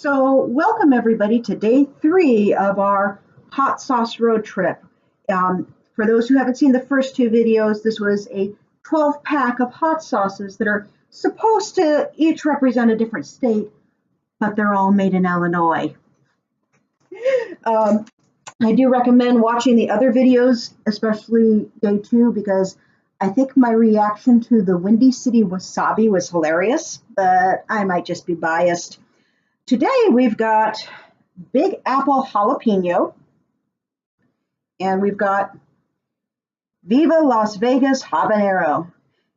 So welcome everybody to day 3 of our hot sauce road trip. For those who haven't seen the first 2 videos, this was a 12 pack of hot sauces that are supposed to each represent a different state, but they're all made in Illinois. I do recommend watching the other videos, especially day 2, because I think my reaction to the Windy City wasabi was hilarious, but I might just be biased. Today we've got Big Apple Jalapeno, and we've got Viva Las Vegas Habanero.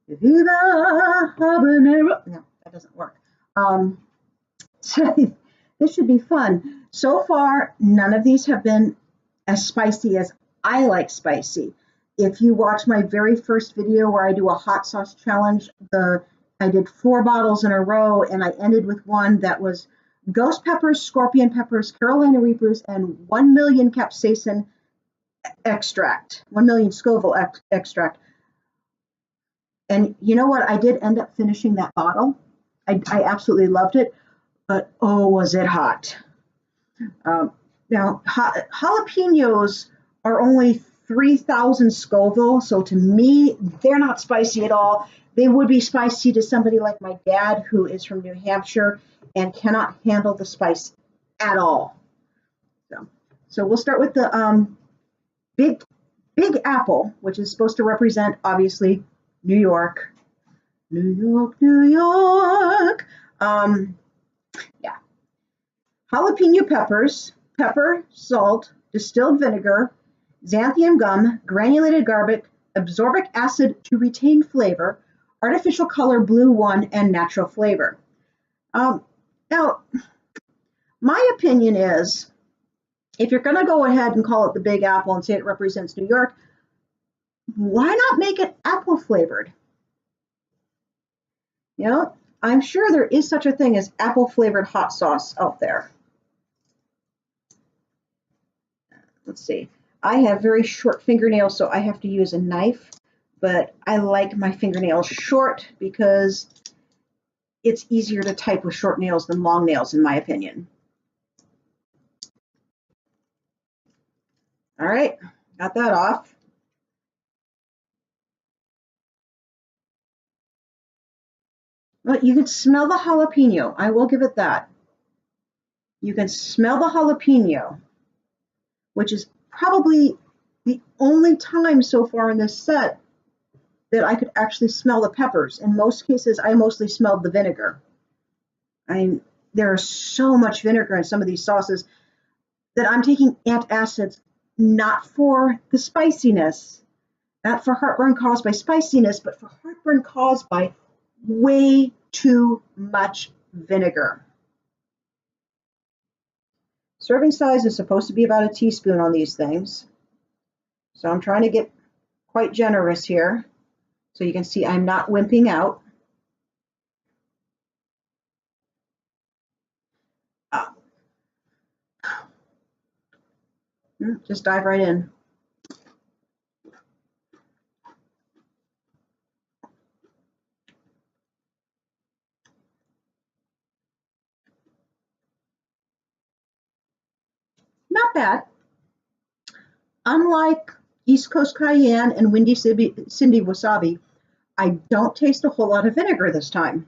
Viva Habanero. No, that doesn't work. So this should be fun. So far, none of these have been as spicy as I like spicy. If you watch my very first video where I do a hot sauce challenge, I did 4 bottles in a row, and I ended with one that was ghost peppers, scorpion peppers, Carolina Reapers, and 1 million capsaicin extract, 1 million Scoville extract. And you know what? I did end up finishing that bottle. I absolutely loved it, but oh, was it hot. Now, jalapenos are only 3,000 Scoville, so to me, they're not spicy at all. They would be spicy to somebody like my dad, who is from New Hampshire and cannot handle the spice at all. So we'll start with the Big Apple, which is supposed to represent, obviously, New York. New York, New York. Yeah. Jalapeno peppers, pepper, salt, distilled vinegar, xanthan gum, granulated garlic, absorbic acid to retain flavor, artificial color blue 1, and natural flavor. Now, my opinion is, if you're going to go ahead and call it the Big Apple and say it represents New York, why not make it apple flavored? You know, I'm sure there is such a thing as apple flavored hot sauce out there. Let's see. I have very short fingernails, so I have to use a knife, but I like my fingernails short because it's easier to type with short nails than long nails, in my opinion. All right, got that off. Well, you can smell the jalapeno. I will give it that. You can smell the jalapeno, which is probably the only time so far in this set that I could actually smell the peppers. In most cases, I mostly smelled the vinegar. There's so much vinegar in some of these sauces that I'm taking antacids not for the spiciness, not for heartburn caused by spiciness, but for heartburn caused by way too much vinegar. Serving size is supposed to be about a teaspoon on these things. So I'm trying to get quite generous here. So you can see I'm not wimping out. Just dive right in. Not bad. Unlike East Coast cayenne and Windy City wasabi, I don't taste a whole lot of vinegar this time.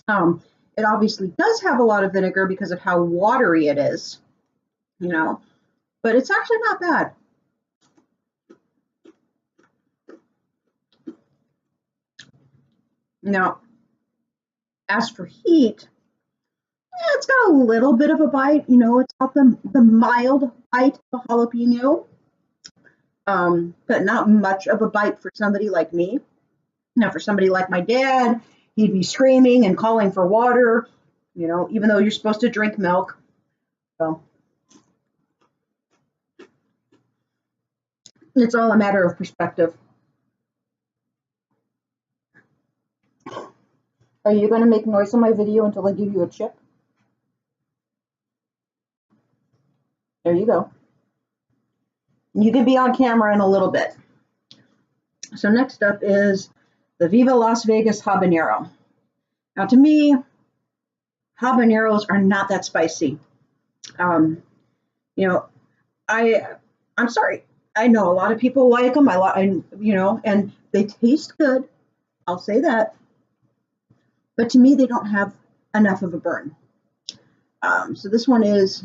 It obviously does have a lot of vinegar because of how watery it is, you know, but it's actually not bad. Now, as for heat, it's got a little bit of a bite, you know, it's got the mild bite of a jalapeno, but not much of a bite for somebody like me. Now, for somebody like my dad, he'd be screaming and calling for water, you know, even though you're supposed to drink milk. So it's all a matter of perspective. Are you going to make noise on my video until I give you a chip? There you go. You can be on camera in a little bit. So next up is the Viva Las Vegas Habanero. Now to me, habaneros are not that spicy. You know, I'm sorry. I know a lot of people like them. And they taste good. I'll say that. But to me, they don't have enough of a burn. So this one is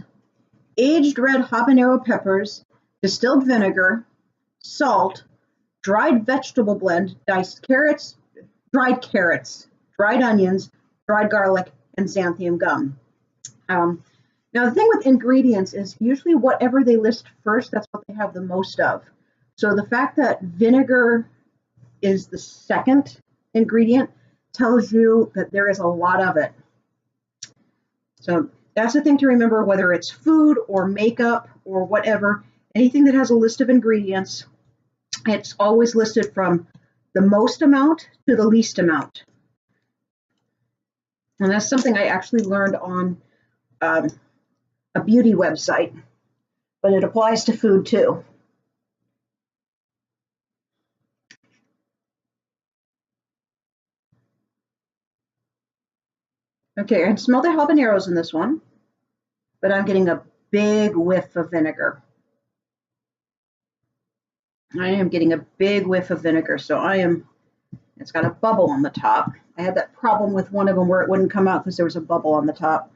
aged red habanero peppers, distilled vinegar, salt, dried vegetable blend, diced carrots, dried onions, dried garlic, and xanthan gum. Now, the thing with ingredients is usually whatever they list first, that's what they have the most of. So the fact that vinegar is the second ingredient tells you that there is a lot of it. So that's the thing to remember, whether it's food or makeup or whatever, anything that has a list of ingredients, it's always listed from the most amount to the least amount. And that's something I actually learned on a beauty website, but it applies to food too. Okay, I can smell the habaneros in this one, but I'm getting a big whiff of vinegar. I am getting a big whiff of vinegar, so it's got a bubble on the top. I had that problem with one of them where it wouldn't come out because there was a bubble on the top.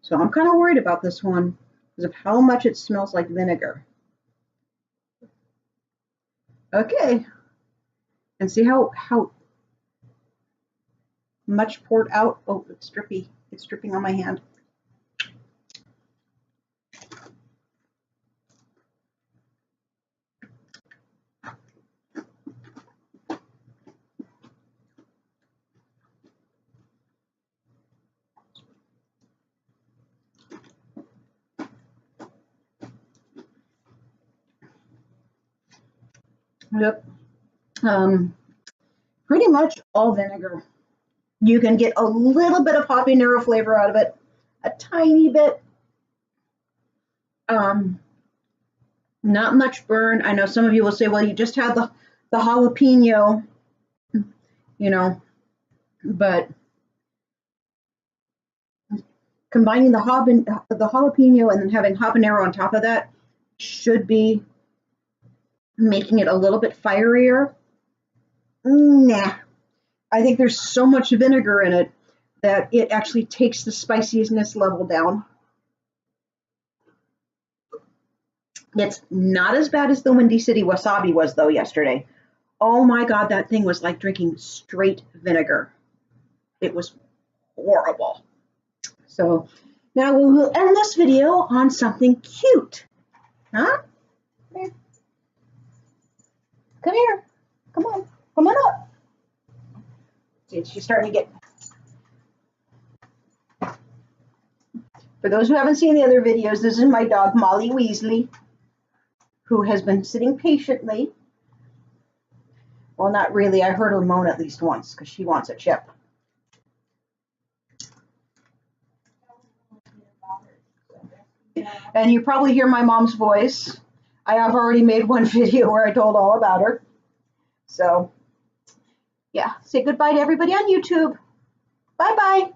So I'm kind of worried about this one because of how much it smells like vinegar. Okay, and see how much poured out. Oh, it's drippy. It's dripping on my hand. Yep. Pretty much all vinegar. You can get a little bit of habanero flavor out of it, a tiny bit. Not much burn. I know some of you will say, well, you just had the jalapeno, but combining the jalapeno and then having habanero on top of that should be making it a little bit fierier. Nah, I think there's so much vinegar in it that it actually takes the spiciness level down. It's not as bad as the Windy City wasabi was though yesterday. Oh my God, that thing was like drinking straight vinegar. It was horrible. So now we'll end this video on something cute. Huh? Come here. Come on. Come on up. See, she's starting to get... For those who haven't seen the other videos, this is my dog, Molly Weasley, who has been sitting patiently. Well, not really. I heard her moan at least once because she wants a chip. And you probably hear my mom's voice. I have already made one video where I told all about her. So, yeah. Say goodbye to everybody on YouTube. Bye-bye.